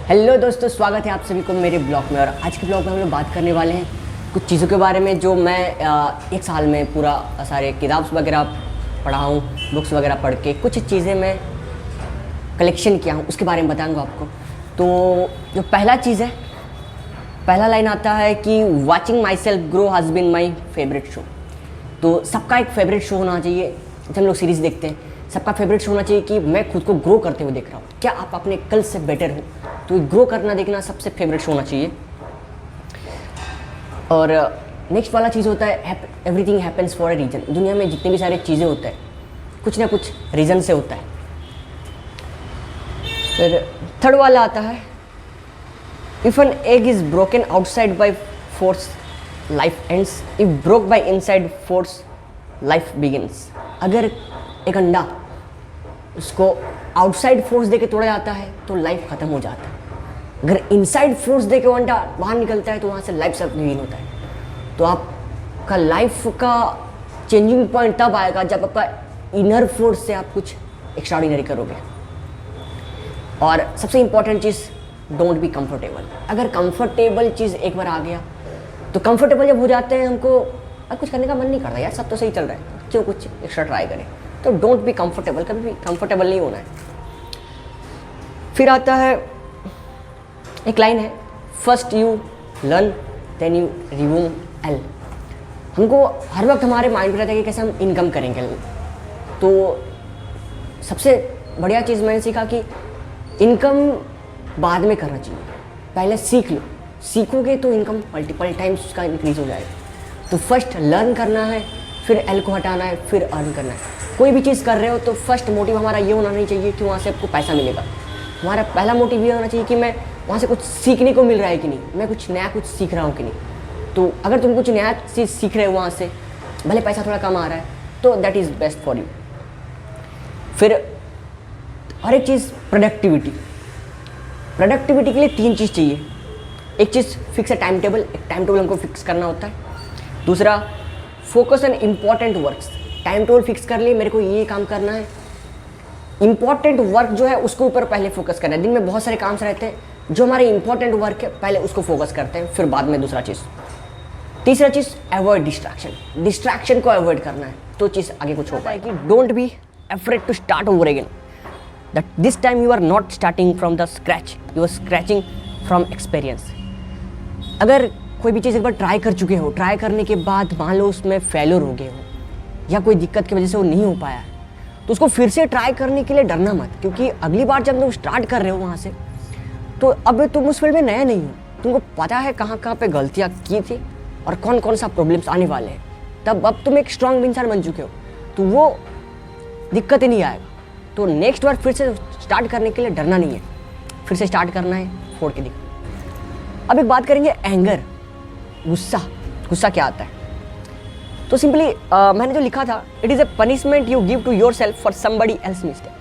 Hello दोस्तों, स्वागत है आप सभी को मेरे ब्लॉग में। और आज के ब्लॉग में हम लोग बात करने वाले हैं कुछ चीज़ों के बारे में जो मैं एक साल में पूरा सारे किताब वगैरह पढ़ा हूँ, बुक्स वगैरह पढ़ के कुछ चीज़ें मैं कलेक्शन किया हूँ, उसके बारे में बताऊँगा आपको। तो जो पहला चीज़ है, पहला लाइन आता है कि watching myself grow has been my favourite show. तो सबका एक फेवरेट शो होना चाहिए। जब हम लोग सीरीज़ देखते हैं, सबका फेवरेट शो होना चाहिए कि मैं खुद को ग्रो करते हुए देख रहा हूँ। क्या आप अपने कल से बेटर हो? तो ग्रो करना देखना सबसे फेवरेट शो होना चाहिए। और नेक्स्ट वाला चीज़ होता है everything happens for a reason. दुनिया में जितनी भी सारी चीज़ें होते हैं, कुछ ना कुछ रीज़न से होता है। फिर थर्ड वाला आता है if an egg is broken outside by force life ends, if broke by inside force life begins. अगर एक अंडा उसको आउटसाइड फोर्स देके तोड़ा जाता है तो लाइफ ख़त्म हो जाता है। अगर इनसाइड फोर्स देके वो अंडा बाहर निकलता है तो वहाँ से लाइफ सब बिगिन होता है। तो आपका लाइफ का चेंजिंग पॉइंट तब आएगा जब आपका इनर फोर्स से आप कुछ एक्स्ट्राऑर्डिनरी करोगे। और सबसे important cheese, don't be comfortable. अगर कंफर्टेबल चीज़ एक बार आ गया तो कंफर्टेबल जब हो जाते हैं हमको अब कुछ करने का मन नहीं करता, यार सब तो सही चल रहा है, क्यों कुछ एक्स्ट्रा ट्राई करें। तो डोंट बी कंफर्टेबल, कभी भी कंफर्टेबल नहीं होना है। फिर आता है एक लाइन है, first you learn then you review L. हमको हर वक्त हमारे माइंड में रहता है कि कैसे हम इनकम करेंगे। तो सबसे बढ़िया चीज़ मैंने सीखा कि इनकम बाद में करना चाहिए, पहले सीख लो। सीखोगे तो इनकम मल्टीपल टाइम्स उसका इंक्रीज हो जाएगा। तो फर्स्ट लर्न करना है, फिर एल को हटाना है, फिर अर्न करना है। कोई भी चीज़ कर रहे हो तो फर्स्ट मोटिव हमारा ये होना नहीं चाहिए कि वहाँ से आपको पैसा मिलेगा। हमारा पहला मोटिव ये होना चाहिए कि मैं वहाँ से कुछ सीखने को मिल रहा है कि नहीं, मैं कुछ नया कुछ सीख रहा हूँ कि नहीं। तो अगर तुम कुछ नया चीज़ सीख रहे हो वहाँ से, भले पैसा थोड़ा कम आ रहा है, तो that is best for you. फिर हर एक चीज़ प्रोडक्टिविटी के लिए तीन चीज़ चाहिए। एक चीज़ फिक्स है टाइम टेबल, एक टाइम टेबल हमको फिक्स करना होता है। दूसरा focus on important works, time table fix कर लिए, मेरे को ये काम करना है। इंपॉर्टेंट वर्क जो है उसके ऊपर पहले फोकस करना है। दिन में बहुत सारे काम रहते हैं, जो हमारे इंपॉर्टेंट वर्क है पहले उसको फोकस करते हैं, फिर बाद में दूसरा चीज़। तीसरा चीज़ अवॉइड डिस्ट्रैक्शन, डिस्ट्रैक्शन को अवॉइड करना है तो चीज़ आगे कुछ हो पाएगी। Don't be afraid to start over again, that this time you are not starting from the scratch, you are scratching from experience. अगर कोई भी चीज़ एक बार ट्राई कर चुके हो, ट्राई करने के बाद मान लो उसमें फेलियर हो गए हो या कोई दिक्कत की वजह से वो नहीं हो पाया, तो उसको फिर से ट्राई करने के लिए डरना मत। क्योंकि अगली बार जब तुम स्टार्ट कर रहे हो वहाँ से, तो अब तुम उस फील्ड में नया नहीं हो, तुमको पता है कहाँ कहाँ पे गलतियाँ की थी और कौन कौन सा प्रॉब्लम्स आने वाले हैं। तब अब तुम एक स्ट्रॉन्ग इंसान बन चुके हो, तो वो दिक्कत ही नहीं आएगा। तो नेक्स्ट बार फिर से स्टार्ट करने के लिए डरना नहीं है, फिर से स्टार्ट करना है, फोड़ के दिखा। अब एक बात करेंगे एंगर, गुस्सा। गुस्सा क्या आता है? तो सिंपली मैंने जो लिखा था, it is a punishment you give to yourself for somebody else mistake.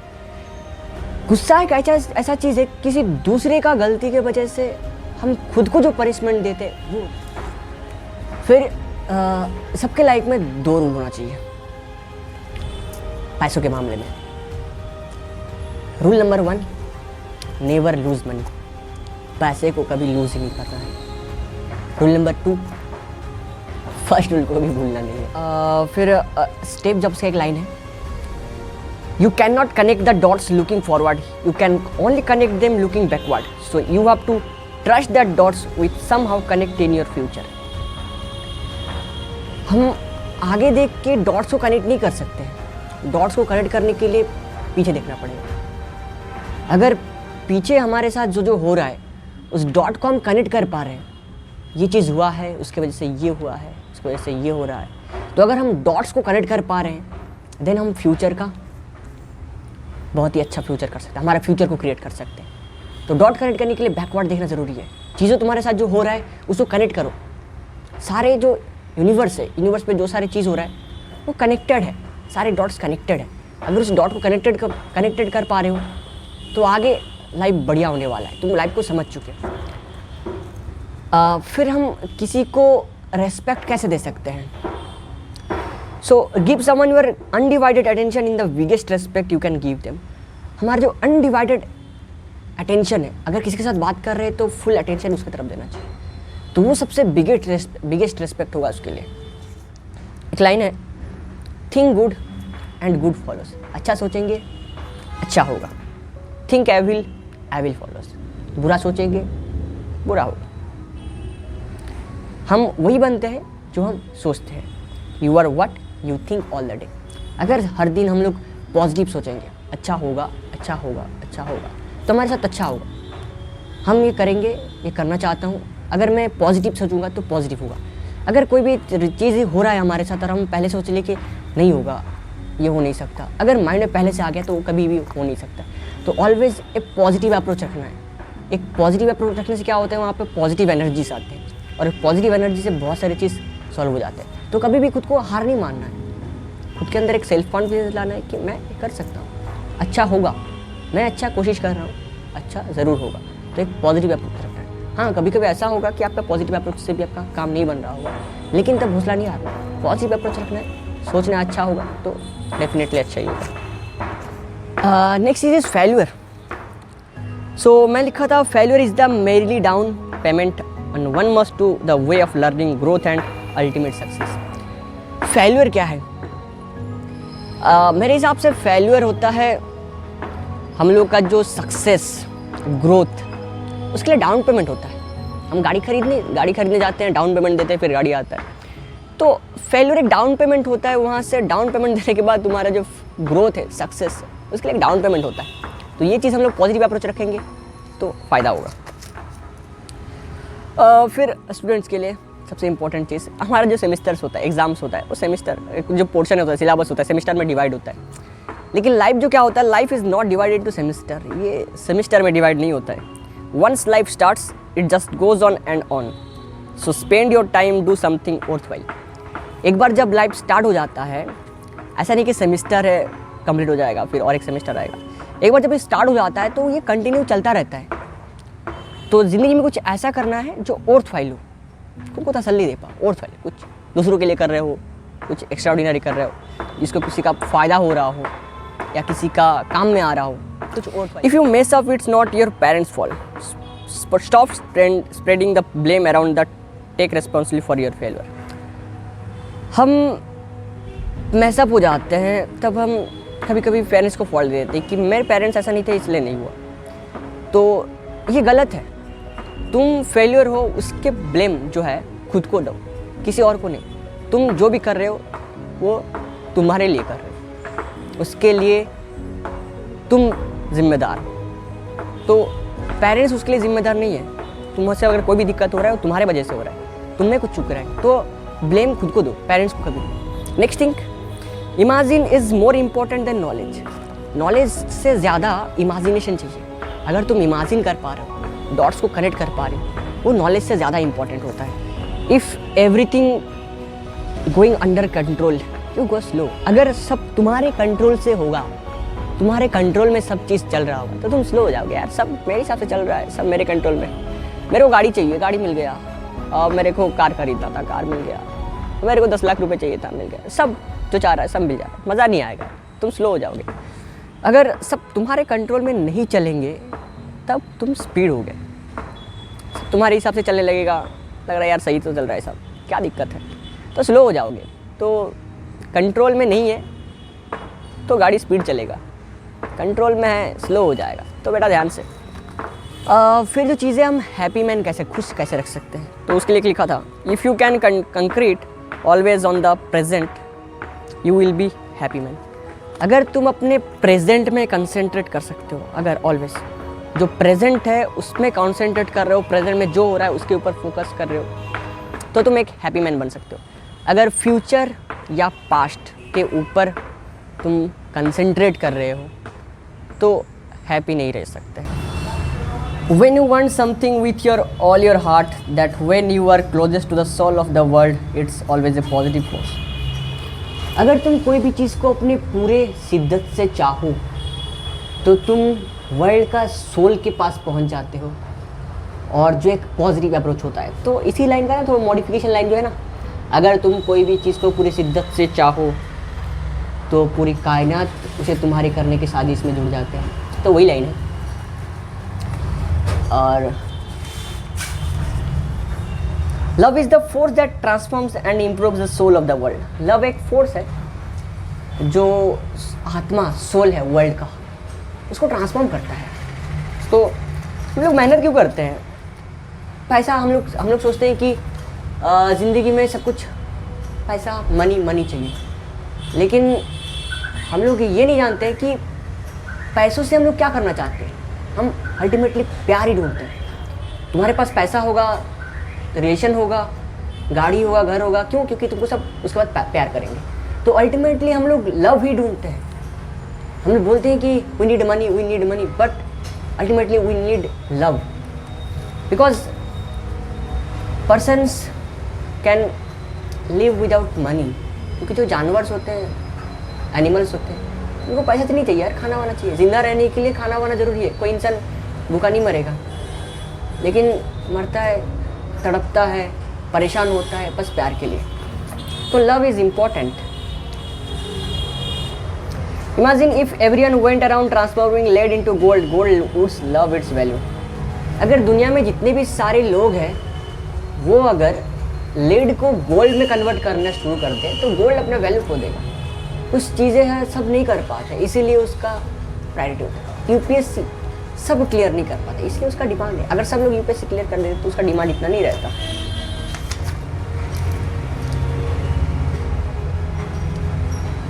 गुस्सा एक ऐसा चीज़ है, किसी दूसरे का गलती के वजह से हम खुद को जो पनिशमेंट देते हैं वो। फिर सबके लाइफ में दो रूल होना चाहिए पैसों के मामले में। Rule number 1, never lose money, पैसे को कभी लूज ही नहीं करना है। रूल नंबर 2, फर्स्ट रूल को भी भूलना नहीं है। फिर स्टेव जॉब्स का एक लाइन है, you can not connect the dots looking forward, you can only connect them looking backward, so you have to trust that dots with somehow connect in your future. हम आगे देख के डॉट्स को connect नहीं कर सकते हैं, डॉट्स को कनेक्ट करने के लिए पीछे देखना पड़ेगा। अगर पीछे हमारे साथ जो हो रहा है उस डॉट को हम कनेक्ट कर पा रहे हैं, ये चीज़ हुआ है उसके वजह से ये हुआ है, उसकी वजह से ये हो रहा है, तो अगर हम डॉट्स को कनेक्ट कर पा रहे हैं देन हम फ्यूचर का बहुत ही अच्छा फ्यूचर कर सकते हैं, हमारा फ्यूचर को क्रिएट कर सकते हैं। तो डॉट कनेक्ट करने के लिए बैकवर्ड देखना ज़रूरी है। चीज़ें तुम्हारे साथ जो हो रहा है उसको कनेक्ट करो। सारे जो यूनिवर्स है, यूनिवर्स पे जो सारी चीज़ हो रहा है वो कनेक्टेड है, सारे डॉट्स कनेक्टेड है। अगर उस डॉट को कनेक्टेड कर पा रहे हो तो आगे लाइफ बढ़िया होने वाला है, तुम लाइफ को समझ चुके हो। फिर हम किसी को रेस्पेक्ट कैसे दे सकते हैं? So give someone your undivided attention in the biggest respect you can give them. हमारा जो अनडिवाइडेड अटेंशन है, अगर किसी के साथ बात कर रहे हैं तो फुल अटेंशन उसकी तरफ देना चाहिए, तो वो सबसे बिगेस्ट रिस्पेक्ट होगा उसके लिए। एक लाइन है, think good and good follows, अच्छा सोचेंगे अच्छा होगा, थिंक एविल फॉलोस, बुरा सोचेंगे बुरा होगा। हम वही बनते हैं जो हम सोचते हैं, you are what you think all the day. अगर हर दिन हम लोग पॉजिटिव सोचेंगे, अच्छा होगा अच्छा होगा अच्छा होगा, तो हमारे साथ अच्छा होगा, हम ये करेंगे, ये करना चाहता हूँ। अगर मैं पॉजिटिव सोचूंगा तो पॉजिटिव होगा। अगर कोई भी चीज़ हो रहा है हमारे साथ और हम पहले सोच लें कि नहीं होगा, ये हो नहीं सकता, अगर माइंड में पहले से आ गया तो वो कभी भी हो नहीं सकता। तो ऑलवेज एक पॉजिटिव अप्रोच रखना है। एक पॉजिटिव अप्रोच रखने से क्या होता है, वहाँ पे पॉजिटिव एनर्जीज आते हैं और एक पॉजिटिव एनर्जी से बहुत सारी चीज़ सॉल्व हो जाते हैं। तो कभी भी खुद को हार नहीं मानना है, खुद के अंदर एक सेल्फ कॉन्फिडेंस लाना है कि मैं कर सकता हूँ, अच्छा होगा, मैं अच्छा कोशिश कर रहा हूँ, अच्छा ज़रूर होगा। तो एक पॉजिटिव अप्रोच रखना है। हाँ, कभी कभी ऐसा होगा कि आपका पॉजिटिव अप्रोच से भी आपका काम नहीं बन रहा होगा, लेकिन तब हौसला नहीं हारना, पॉजिटिव अप्रोच रखना है, सोचना अच्छा होगा तो डेफिनेटली अच्छा ही होगा। Next is failure. सो मैं लिखा था, failure is the merely down payment and one must to the way of learning growth and ultimate success. Failure क्या है? मेरे हिसाब से फेल्यूर होता है हम लोग का जो सक्सेस ग्रोथ, उसके लिए डाउन पेमेंट होता है। हम गाड़ी खरीदने जाते हैं, डाउन पेमेंट देते हैं, फिर गाड़ी आता है। तो फेल्यूर एक डाउन पेमेंट होता है, वहाँ से डाउन पेमेंट देने के बाद तुम्हारा जो ग्रोथ है, सक्सेस है, उसके लिए एक डाउन पेमेंट होता है। तो ये चीज़ हम लोग पॉजिटिव अप्रोच रखेंगे तो फ़ायदा होगा। फिर स्टूडेंट्स के लिए सबसे इंपॉर्टेंट चीज़, हमारा जो सेमिस्टर्स होता है, एग्जाम्स होता है, वो सेमिस्टर जो पोर्शन होता है, सिलेबस होता है, सेमिस्टर में डिवाइड होता है। लेकिन लाइफ जो क्या होता है, life is not divided to semester, ये सेमिस्टर में डिवाइड नहीं होता है। Once life starts it just goes on and on, so spend your time do something worthwhile. एक बार जब लाइफ स्टार्ट हो जाता है, ऐसा नहीं कि सेमिस्टर है कंप्लीट हो जाएगा फिर और एक सेमिस्टर आएगा। एक बार जब ये स्टार्ट हो जाता है तो ये कंटिन्यू चलता रहता है। तो ज़िंदगी में कुछ ऐसा करना है जो वर्थवाइल हो, खुद को तसल्ली दे पाओ, वर्थवाइल, कुछ दूसरों के लिए कर रहे हो, कुछ एक्स्ट्राऑर्डिनरी कर रहे हो, जिसको किसी का फ़ायदा हो रहा हो या किसी का काम में आ रहा हो, कुछ worthwhile. If you mess up it's not your parents fault, stop spreading the blame around the, take responsibility for your failure. हम मैसअप हो जाते हैं तब हम कभी कभी पेरेंट्स को फॉल्ट देते हैं कि मेरे पेरेंट्स ऐसा नहीं थे इसलिए नहीं हुआ। तो ये गलत है। तुम फेलियर हो उसके ब्लेम जो है खुद को दो, किसी और को नहीं। तुम जो भी कर रहे हो वो तुम्हारे लिए कर रहे हो, उसके लिए तुम जिम्मेदार हो। तो पेरेंट्स उसके लिए जिम्मेदार नहीं है। तुमसे अगर कोई भी दिक्कत हो रहा है वो तुम्हारे वजह से हो रहा है, तुमने कुछ चूक रहा है, तो ब्लेम खुद को दो, पेरेंट्स को कभी नहीं। Next thing, imagine is more important then knowledge. Knowledge से ज़्यादा इमेजिनेशन चाहिए। अगर तुम इमेजिन कर पा रहे हो, डॉट्स को कनेक्ट कर पा रहे हो, वो नॉलेज से ज़्यादा इंपॉर्टेंट होता है। If everything going under control you go slow. अगर सब तुम्हारे कंट्रोल से होगा, तुम्हारे कंट्रोल में सब चीज़ चल रहा होगा, तो तुम स्लो हो जाओगे। यार सब मेरे हिसाब से चल रहा है, सब मेरे कंट्रोल में। मेरे को गाड़ी चाहिए, गाड़ी मिल गया, और मेरे को कार खरीदना था, कार मिल गया, मेरे को 10 लाख रुपए चाहिए था, मिल गया। सब जो चाह रहा है सब मिल जाएगा, मज़ा नहीं आएगा, तुम स्लो हो जाओगे। अगर सब तुम्हारे कंट्रोल में नहीं चलेंगे तब तुम स्पीड हो गए, सब तुम्हारे हिसाब से चलने लगेगा, लग रहा है यार सही तो चल रहा है सब, क्या दिक्कत है, तो स्लो हो जाओगे। तो कंट्रोल में नहीं है तो गाड़ी स्पीड चलेगा, कंट्रोल में है स्लो हो जाएगा। तो बेटा ध्यान से। फिर जो चीज़ें हम हैप्पी मैन कैसे, खुश कैसे रख सकते हैं, तो उसके लिए लिखा था, if you can concrete always on the present you will be happy man. अगर तुम अपने प्रेजेंट में कंसंट्रेट कर सकते हो, अगर ऑलवेज जो प्रेजेंट है उसमें कंसंट्रेट कर रहे हो, प्रेजेंट में जो हो रहा है उसके ऊपर फोकस कर रहे हो, तो तुम एक हैप्पी मैन बन सकते हो। अगर फ्यूचर या पास्ट के ऊपर तुम कंसंट्रेट कर रहे हो तो हैप्पी नहीं रह सकते। When you want something with all your heart, that when you are closest to the soul of the world, it's always a positive force. अगर तुम कोई भी चीज़ को अपने पूरे शिद्दत से चाहो तो तुम वर्ल्ड का सोल के पास पहुंच जाते हो, और जो एक पॉजिटिव अप्रोच होता है। तो इसी लाइन का ना थोड़ा मॉडिफिकेशन लाइन जो है ना, अगर तुम कोई भी चीज़ को पूरी शिद्दत से चाहो तो पूरी कायनात उसे तुम्हारे करने की साजिश में जुड़ जाते हैं, तो वही लाइन है। और love is the force that transforms and improves the soul of the world. Love एक फोर्स है जो आत्मा, सोल है वर्ल्ड का, उसको ट्रांसफॉर्म करता है। तो हम लोग मेहनत क्यों करते हैं? पैसा, हम लोग सोचते हैं कि ज़िंदगी में सब कुछ पैसा, मनी चाहिए, लेकिन हम लोग ये नहीं जानते हैं कि पैसों से हम लोग क्या करना चाहते हैं। हम अल्टीमेटली प्यार ही ढूंढते हैं। तुम्हारे पास पैसा होगा, रिलेशन होगा, गाड़ी होगा, घर होगा, क्यों? क्योंकि तुमको सब उसके बाद प्यार करेंगे। तो अल्टीमेटली हम लोग लव ही ढूंढते हैं। हम लोग बोलते हैं कि we need money, but ultimately we need love, because persons can live without money. क्योंकि जो जानवर होते हैं, एनिमल्स होते हैं, उनको पैसा तो नहीं चाहिए यार, खाना वाना चाहिए। ज़िंदा रहने के लिए खाना वाना ज़रूरी है। कोई इंसान भूखा नहीं मरेगा, लेकिन मरता है, तड़पता है, परेशान होता है बस प्यार के लिए। तो love is important. Imagine if everyone went around transforming lead into gold, gold woods love its value. अगर दुनिया में जितने भी सारे लोग हैं वो अगर लेड को गोल्ड में कन्वर्ट करना शुरू कर दे तो गोल्ड अपना वैल्यू खो देगा। कुछ चीज़ें हैं सब नहीं कर पाते, इसीलिए उसका प्रायोरिटी होता है। यूपीएससी सब क्लियर नहीं कर पाते, इसलिए उसका डिमांड है। अगर सब लोग यूपीएससी क्लियर कर देते तो उसका डिमांड इतना नहीं रहता।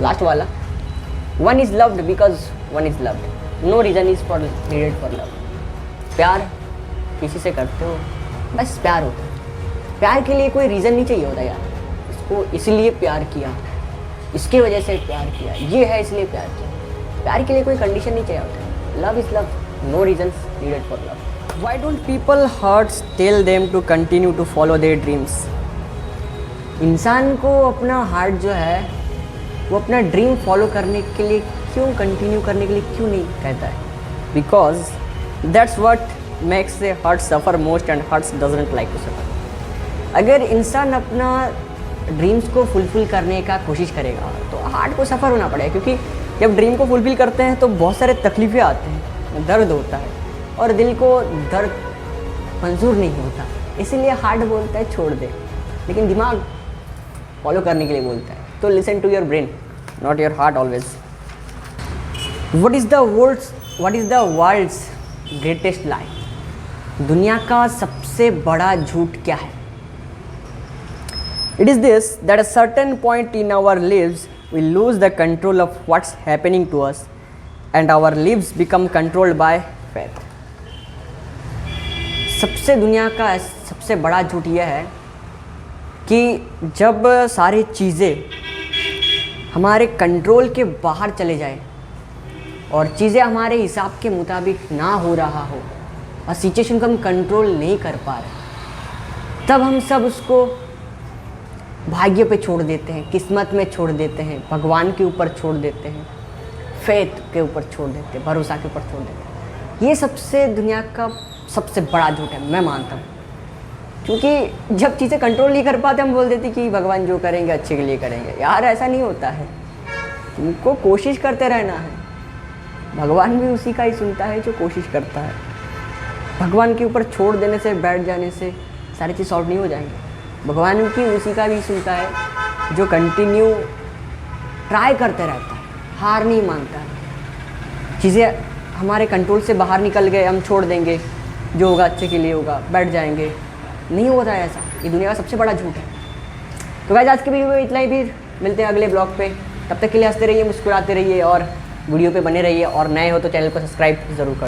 लास्ट वाला, one is loved because one is loved, no reason is for needed for love. प्यार किसी से करते हो, बस प्यार होता है। प्यार के लिए कोई रीज़न नहीं चाहिए होता यार, इसको इसलिए प्यार किया, इसके वजह से प्यार किया, ये है इसलिए प्यार किया। प्यार के लिए कोई कंडीशन नहीं चाहिए होता। Love is love, no reasons needed for love. Why don't people hearts tell them to continue to follow their dreams? इंसान को अपना हार्ट जो है वो अपना ड्रीम फॉलो करने के लिए क्यों, कंटिन्यू करने के लिए क्यों नहीं कहता है? Because that's what makes a heart suffer most and hearts doesn't like to suffer. अगर इंसान अपना ड्रीम्स को फुलफ़िल करने का कोशिश करेगा तो हार्ट को सफ़र होना पड़ेगा, क्योंकि जब ड्रीम को फुलफ़िल करते हैं तो बहुत सारे तकलीफ़ें आते हैं, दर्द होता है और दिल को दर्द मंजूर नहीं होता, इसीलिए हार्ट बोलता है छोड़ दे, लेकिन दिमाग फॉलो करने के लिए बोलता है। तो listen to your brain, not your heart always. What is the world's greatest lie? दुनिया का सबसे बड़ा झूठ क्या है? It is this, that at a certain point in our lives we lose the control of what's happening to us and our lives become controlled by faith. दुनिया का सबसे बड़ा झूठ यह है कि जब सारी चीज़ें हमारे कंट्रोल के बाहर चले जाए और चीज़ें हमारे हिसाब के मुताबिक ना हो रहा हो और सिचुएशन को हम कंट्रोल नहीं कर पा रहे, तब हम सब उसको भाग्य पे छोड़ देते हैं, किस्मत में छोड़ देते हैं, भगवान के ऊपर छोड़ देते हैं, फेथ के ऊपर छोड़ देते हैं, भरोसा के ऊपर छोड़ देते हैं। ये सबसे दुनिया का सबसे बड़ा झूठ है, मैं मानता हूँ। क्योंकि जब चीज़ें कंट्रोल नहीं कर पाते हम बोल देते कि भगवान जो करेंगे अच्छे के लिए करेंगे। यार ऐसा नहीं होता है, तुमको कोशिश करते रहना है। भगवान भी उसी का ही सुनता है जो कोशिश करता है। भगवान के ऊपर छोड़ देने से, बैठ जाने से सारी चीज़ सॉल्व नहीं हो जाएंगी। भगवान की उसी का भी सुनता है जो कंटिन्यू ट्राई करते रहता है, हार नहीं मानता है। चीज़ें हमारे कंट्रोल से बाहर निकल गए, हम छोड़ देंगे, जो होगा अच्छे के लिए होगा, बैठ जाएंगे। नहीं होता है ऐसा, ये दुनिया का सबसे बड़ा झूठ है। तो गाइस आज के वीडियो में इतना ही, फिर मिलते हैं अगले ब्लॉग पे। तब तक के लिए हंसते रहिए, मुस्कुराते रहिए और वीडियो पे बने रहिए, और नए हो तो चैनल को सब्सक्राइब ज़रूर करें।